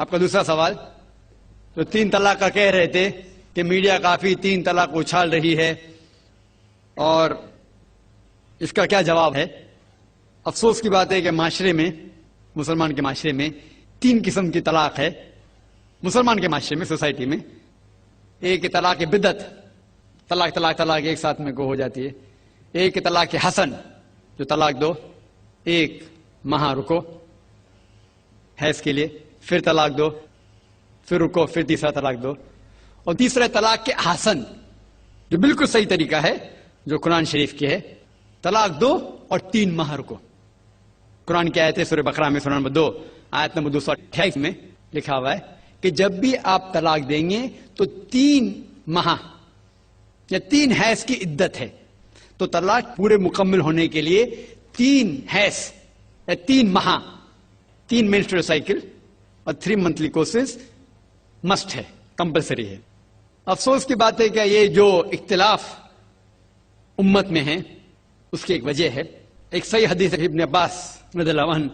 آپ کا دوسرا سوال تو 3 طلاق کا کہہ رہے تھے کہ میڈیا کافی 3 طلاق اچھال رہی ہے، اور اس کا کیا جواب ہے؟ افسوس کی بات ہے کہ معاشرے میں، مسلمان کے معاشرے میں 3 قسم کی طلاق ہے. مسلمان کے معاشرے میں، سوسائٹی میں، ایک طلاق بدعت، طلاق ایک ساتھ میں ہو جاتی ہے. ایک طلاق حسن، جو طلاق دو، 1 ماہ رکو حیض کے لیے، پھر طلاق دو، پھر رکو، پھر تیسرا طلاق دو. اور تیسرا طلاق کے حسن، جو بالکل صحیح طریقہ ہے، جو قرآن شریف کی ہے، طلاق دو اور 3 ماہ رکو. قرآن کی آیت ہے سورہ بقرہ میں، سورہ نمبر 2 آیت نمبر 228 میں لکھا ہوا ہے کہ جب بھی آپ طلاق دیں گے تو 3 ماہ یا 3 حیض کی عدت ہے. تو طلاق پورے مکمل ہونے کے لیے 3 حیض یا 3 ماہ، 3 مینسٹرل سائیکل اور 3 منتھلی کورسز مسٹ ہے، کمپلسری ہے. افسوس کی بات ہے کہ یہ جو اختلاف امت میں ہے اس کی ایک وجہ ہے. ایک صحیح حدیث ابن عباس رضی اللہ عنہ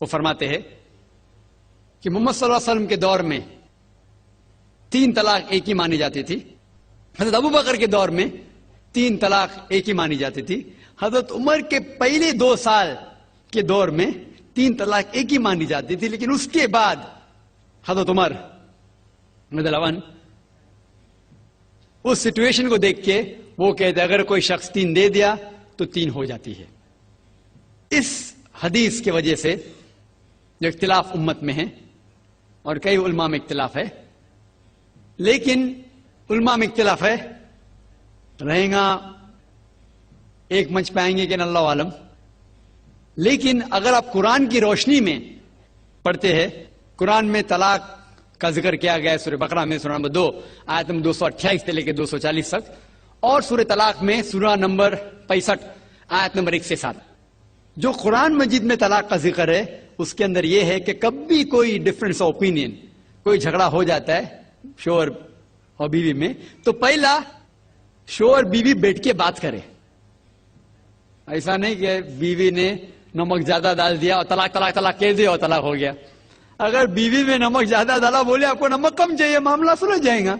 وہ فرماتے ہیں کہ محمد صلی اللہ علیہ وسلم کے دور میں 3 طلاق ایک ہی مانی جاتی تھی. حضرت ابو بکر کے دور میں 3 طلاق ایک ہی مانی جاتی تھی. حضرت عمر کے پہلے 2 سال کے دور میں 3 طلاق ایک ہی مانی جاتی تھی. لیکن اس کے بعد حضرت عمر رضی اللہ عنہ اس سچویشن کو دیکھ کے وہ کہتے اگر کوئی شخص 3 دے دیا تو 3 ہو جاتی ہے. اس حدیث کی وجہ سے جو اختلاف امت میں ہے، اور کئی علماء میں اختلاف ہے، لیکن علماء میں اختلاف ہے، رہیں گا ایک منچ پہ آئیں گے کہ اللہ عالم. لیکن اگر آپ قرآن کی روشنی میں پڑھتے ہیں، قرآن میں طلاق کا ذکر کیا گیا ہے سورہ بقرہ میں، سورہ نمبر 2 آیت نمبر 228 سے لے کے 240 تک، اور سورہ طلاق میں سورہ نمبر 65 آیت نمبر 1 سے 7. جو قرآن مجید میں طلاق کا ذکر ہے اس کے اندر یہ ہے کہ کبھی کوئی ڈفرنس آف اوپینین، کوئی جھگڑا ہو جاتا ہے شوہر اور بیوی میں، تو پہلا شوہر بیوی بیٹھ کے بات کرے. ایسا نہیں کہ بیوی نے نمک زیادہ ڈال دیا اور طلاق کہہ دیا اور طلاق ہو گیا. اگر بیوی میں نمک زیادہ ڈالا، بولے آپ کو نمک کم چاہیے، معاملہ سلجھ جائے گا،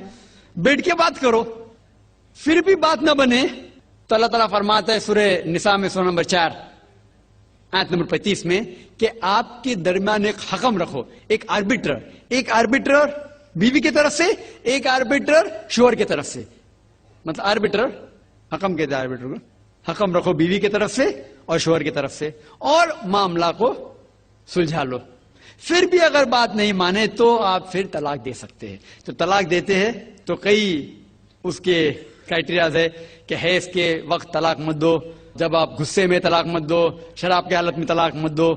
بیٹھ کے بات کرو. پھر بھی بات نہ بنے تو اللہ تعالیٰ فرماتا ہے سورہ نساء میں، سورہ نمبر 4 آیت نمبر 35 میں کہ آپ کے درمیان ایک حکم رکھو، ایک آربیٹر بیوی کی طرف سے، ایک آربیٹر شوہر کی طرف سے. مطلب آربیٹر حکم کہتے ہیں، آربیٹر کو حکم رکھو بیوی کی طرف سے اور شوہر کی طرف سے، اور معاملہ کو سلجھا لو. پھر بھی اگر بات نہیں مانے تو آپ پھر طلاق دے سکتے ہیں. تو طلاق دیتے ہیں تو کئی اس کے کرائٹیریاز ہے کہ حیض کے وقت طلاق مت دو، جب آپ غصے میں طلاق مت دو، شراب کی حالت میں طلاق مت دو.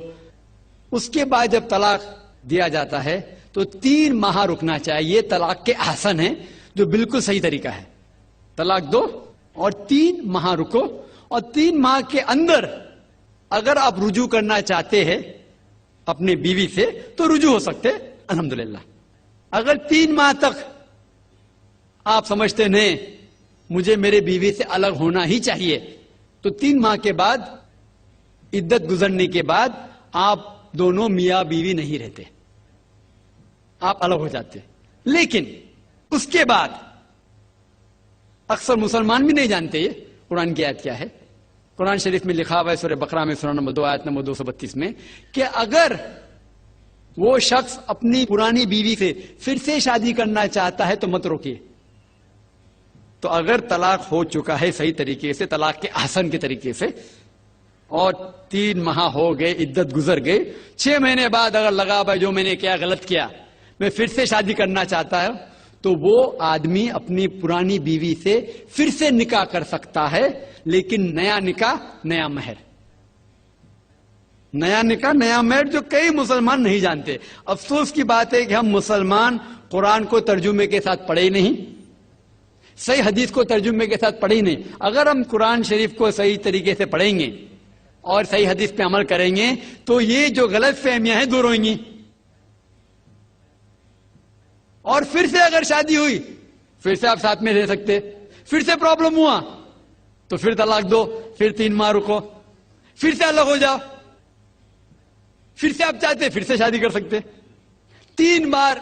اس کے بعد جب طلاق دیا جاتا ہے تو 3 ماہ رکنا چاہیے. طلاق کے احسن ہیں جو بالکل صحیح طریقہ ہے. طلاق دو اور 3 ماہ رکو، اور 3 ماہ کے اندر اگر آپ رجوع کرنا چاہتے ہیں اپنے بیوی سے تو رجوع ہو سکتے الحمدللہ. اگر 3 ماہ تک آپ سمجھتے نہیں مجھے میرے بیوی سے الگ ہونا ہی چاہیے، تو 3 ماہ کے بعد، عدت گزرنے کے بعد، آپ دونوں میاں بیوی نہیں رہتے، آپ الگ ہو جاتے. لیکن اس کے بعد اکثر مسلمان بھی نہیں جانتے یہ قرآن کی آیت کیا ہے. قرآن شریف میں لکھا ہوا ہے سورہ بقرہ میں، سورہ نمبر 2 آیت نمبر 232 میں کہ اگر وہ شخص اپنی پرانی بیوی سے پھر سے شادی کرنا چاہتا ہے تو مت روکیے. تو اگر طلاق ہو چکا ہے صحیح طریقے سے، طلاق کے احسن کے طریقے سے، اور 3 ماہ ہو گئے، عدت گزر گئے، 6 مہینے بعد اگر لگا بھائی جو میں نے کیا غلط کیا، میں پھر سے شادی کرنا چاہتا ہوں، تو وہ آدمی اپنی پرانی بیوی سے پھر سے نکاح کر سکتا ہے. لیکن نیا نکاح، نیا مہر، نیا نکاح، نیا مہر، جو کئی مسلمان نہیں جانتے. افسوس کی بات ہے کہ ہم مسلمان قرآن کو ترجمے کے ساتھ پڑھے نہیں، صحیح حدیث کو ترجمے کے ساتھ پڑھے نہیں. اگر ہم قرآن شریف کو صحیح طریقے سے پڑھیں گے اور صحیح حدیث پہ عمل کریں گے تو یہ جو غلط فہمیاں ہیں دور ہوئیں گی. اور پھر سے اگر شادی ہوئی، پھر سے آپ ساتھ میں رہ سکتے، پھر سے پرابلم ہوا تو پھر طلاق دو، پھر 3 ماہ رکو، پھر سے الگ ہو جاؤ، پھر سے آپ چاہتے پھر سے شادی کر سکتے. 3 بار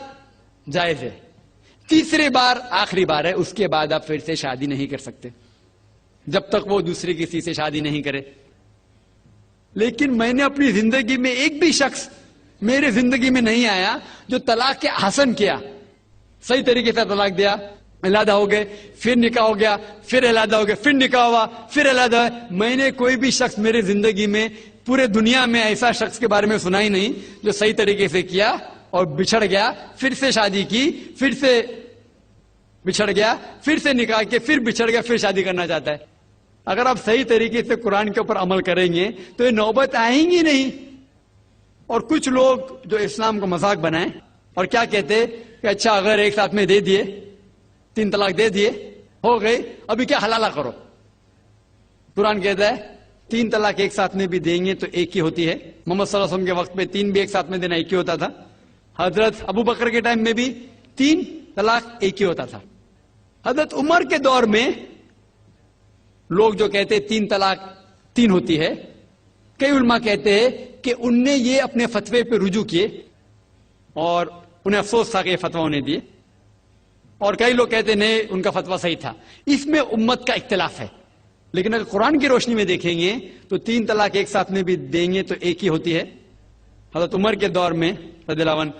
جائز ہے، تیسری بار آخری بار ہے، اس کے بعد آپ پھر سے شادی نہیں کر سکتے جب تک وہ دوسرے کسی سے شادی نہیں کرے۔ لیکن میں نے اپنی زندگی میں ایک بھی شخص میرے زندگی میں نہیں آیا جو طلاق کے حسن کیا، صحیح طریقے سے طلاق دیا، علیحدہ ہو گئے، پھر نکاح ہو گیا، پھر علیحدہ ہو گیا، پھر نکاح ہوا، پھر علیحدہ ہوا۔ میں نے کوئی بھی شخص میرے زندگی میں پورے دنیا میں ایسا شخص کے بارے میں سنا ہی نہیں جو صحیح طریقے سے کیا اور بچھڑ گیا، پھر سے شادی کی، پھر سے بچھڑ گیا، پھر سے نکاح کے، پھر بچھڑ گیا، پھر شادی کرنا چاہتا ہے۔ اگر آپ صحیح طریقے سے قرآن کے اوپر عمل کریں گے تو یہ نوبت آئیں گی نہیں۔ اور کچھ لوگ جو اسلام کو مذاق بنائیں اور کیا کہتے کہ اچھا اگر ایک ساتھ میں دے دیے، 3 طلاق دے دیے، ہو گئی، ابھی کیا حلالہ کرو۔ قرآن کہتا ہے 3 طلاق ایک ساتھ میں بھی دیں گے تو ایک ہی ہوتی ہے۔ محمد صلی اللہ علیہ وسلم کے وقت میں 3 بھی ایک ساتھ میں دینا ایک ہی ہوتا تھا۔ حضرت ابو بکر کے ٹائم میں بھی 3 طلاق ایک ہی ہوتا تھا۔ حضرت عمر کے دور میں لوگ جو کہتے 3 طلاق 3 ہوتی ہے، کئی علماء کہتے ہیں کہ ان نے یہ اپنے فتوے پہ رجوع کیے اور انہیں افسوس تھا کہ یہ فتویٰ انہیں دیے، اور کئی لوگ کہتے نہیں ان کا فتویٰ صحیح تھا۔ اس میں امت کا اختلاف ہے، لیکن اگر قرآن کی روشنی میں دیکھیں گے تو 3 طلاق ایک ساتھ میں بھی دیں گے تو ایک ہی ہوتی ہے۔ حضرت عمر کے دور میں رضی اللہ عنہ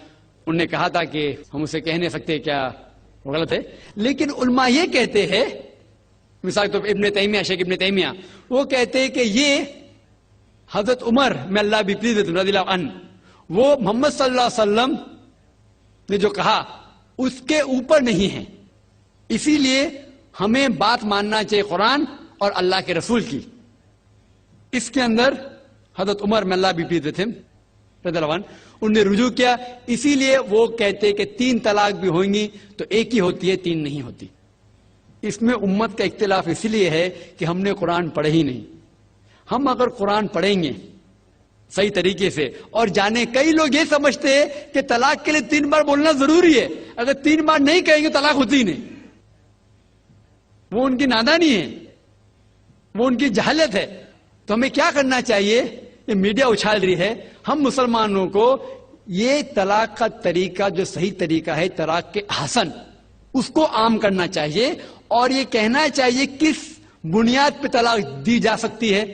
انہوں نے کہا تھا کہ ہم اسے کہہ نہیں سکتے، کیا وہ غلط ہے، لیکن علماء یہ کہتے ہیں، مثال تو ابن تیمیہ، شیخ ابن تیمیہ، وہ کہتے ہیں کہ یہ حضرت عمر میں اللہ بھی پلیز رضی اللہ عنہ، وہ محمد صلی اللہ علیہ وسلم نے جو کہا اس کے اوپر نہیں ہے، اسی لیے ہمیں بات ماننا چاہیے قرآن اور اللہ کے رسول کی۔ اس کے اندر حضرت عمر میں اللہ بھی پلیز رضی اللہ عنہ انہوں نے رجوع کیا، اسی لیے وہ کہتے کہ 3 طلاق بھی ہوئیں گی تو ایک ہی ہوتی ہے، 3 نہیں ہوتی۔ اس میں امت کا اختلاف اس لیے ہے کہ ہم نے قرآن پڑھے ہی نہیں۔ ہم اگر قرآن پڑھیں گے صحیح طریقے سے اور جانے، کئی لوگ یہ سمجھتے ہیں کہ طلاق کے لیے 3 بار بولنا ضروری ہے، اگر 3 بار نہیں کہیں گے طلاق ہوتی ہی نہیں۔ وہ ان کی نادانی ہے، وہ ان کی جہالت ہے۔ تو ہمیں کیا کرنا چاہیے؟ یہ میڈیا اچھال رہی ہے، ہم مسلمانوں کو یہ طلاق کا طریقہ جو صحیح طریقہ ہے طلاق کے حسن، اس کو عام کرنا چاہیے اور یہ کہنا چاہیے کس بنیاد پہ طلاق دی جا سکتی ہے،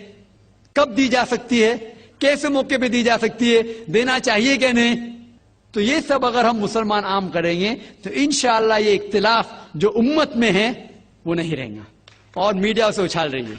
کب دی جا سکتی ہے، کیسے موقع پہ دی جا سکتی ہے، دینا چاہیے کہ نہیں۔ تو یہ سب اگر ہم مسلمان عام کریں گے تو انشاءاللہ یہ اختلاف جو امت میں ہے وہ نہیں رہیں گا، اور میڈیا اسے اچھال رہی ہے۔